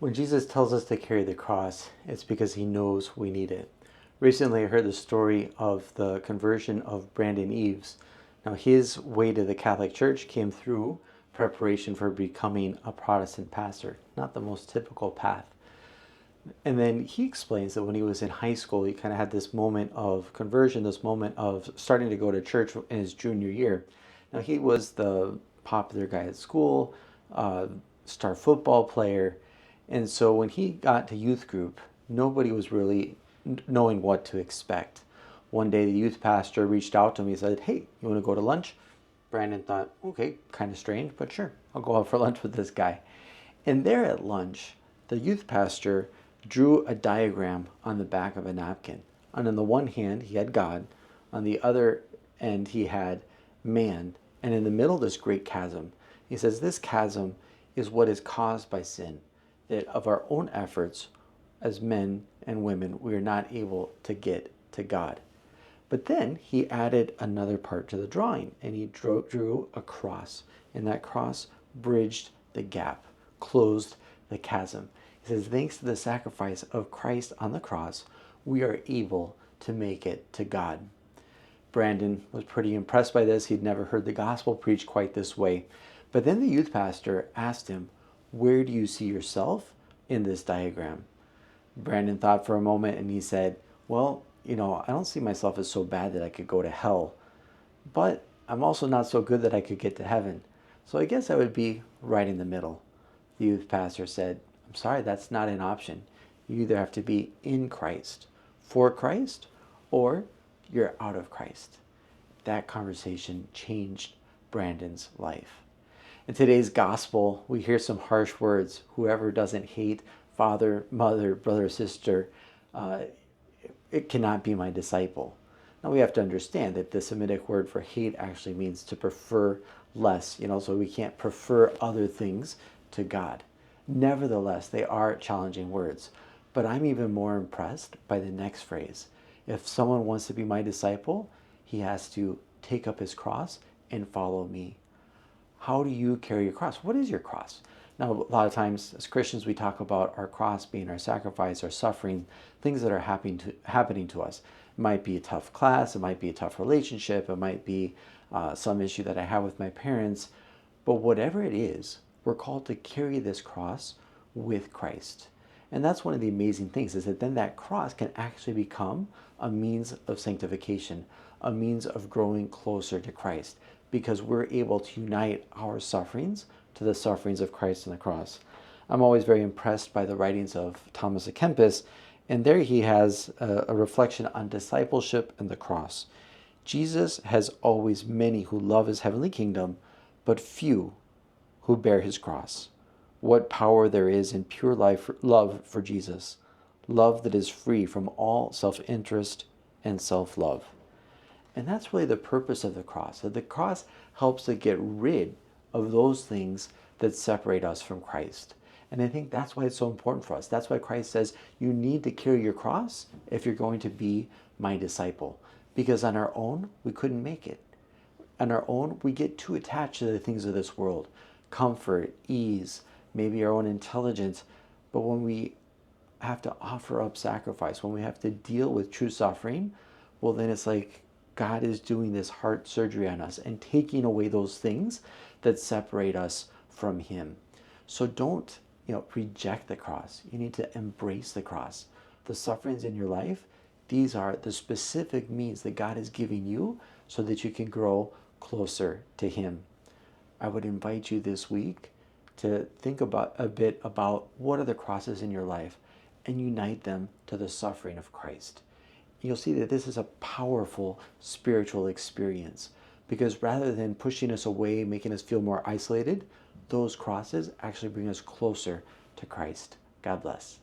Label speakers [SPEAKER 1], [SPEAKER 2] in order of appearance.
[SPEAKER 1] When Jesus tells us to carry the cross, it's because he knows we need it. Recently, I heard the story of the conversion of Brandon Eves. Now, his way to the Catholic Church came through preparation for becoming a Protestant pastor, not the most typical path. And then he explains that when he was in high school, he kind of had this moment of conversion, this moment of starting to go to church in his junior year. Now, he was the popular guy at school, star football player. And so when he got to youth group, nobody was really knowing what to expect. One day, the youth pastor reached out to him. He said, "Hey, you want to go to lunch?" Brandon thought, okay, kind of strange, but sure, I'll go out for lunch with this guy. And there at lunch, the youth pastor drew a diagram on the back of a napkin. And on the one hand, he had God. On the other end, he had man. And in the middle, this great chasm. He says this chasm is what is caused by sin. That of our own efforts as men and women, we are not able to get to God. But then he added another part to the drawing, and he drew a cross. And that cross bridged the gap, closed the chasm. He says, thanks to the sacrifice of Christ on the cross, we are able to make it to God. Brandon was pretty impressed by this. He'd never heard the gospel preached quite this way. But then the youth pastor asked him, where do you see yourself in this diagram? Brandon thought for a moment and he said, well, I don't see myself as so bad that I could go to hell, but I'm also not so good that I could get to heaven. So I guess I would be right in the middle. The youth pastor said, I'm sorry, that's not an option. You either have to be in Christ, for Christ, or you're out of Christ. That conversation changed Brandon's life. In today's gospel, we hear some harsh words. Whoever doesn't hate father, mother, brother, sister, it cannot be my disciple. Now we have to understand that the Semitic word for hate actually means to prefer less, so we can't prefer other things to God. Nevertheless, they are challenging words. But I'm even more impressed by the next phrase. If someone wants to be my disciple, he has to take up his cross and follow me. How do you carry your cross? What is your cross? Now, a lot of times as Christians, we talk about our cross being our sacrifice, our suffering, things that are happening to us. It might be a tough class, it might be a tough relationship, it might be some issue that I have with my parents. But whatever it is, we're called to carry this cross with Christ. And that's one of the amazing things, is that then that cross can actually become a means of sanctification, a means of growing closer to Christ, because we're able to unite our sufferings to the sufferings of Christ on the cross. I'm always very impressed by the writings of Thomas à Kempis, and there he has a reflection on discipleship and the cross. Jesus has always many who love his heavenly kingdom, but few who bear his cross. What power there is in pure love for Jesus, love that is free from all self-interest and self-love. And that's really the purpose of the cross. That the cross helps to get rid of those things that separate us from Christ. And I think that's why it's so important for us. That's why Christ says you need to carry your cross if you're going to be my disciple. Because on our own, we couldn't make it. On our own, we get too attached to the things of this world. Comfort, ease, maybe our own intelligence. But when we have to offer up sacrifice, when we have to deal with true suffering, well, then it's like God is doing this heart surgery on us and taking away those things that separate us from him. So don't, reject the cross. You need to embrace the cross. The sufferings in your life, these are the specific means that God is giving you so that you can grow closer to him. I would invite you this week to think about a bit about what are the crosses in your life and unite them to the suffering of Christ. You'll see that this is a powerful spiritual experience, because rather than pushing us away, making us feel more isolated, those crosses actually bring us closer to Christ. God bless.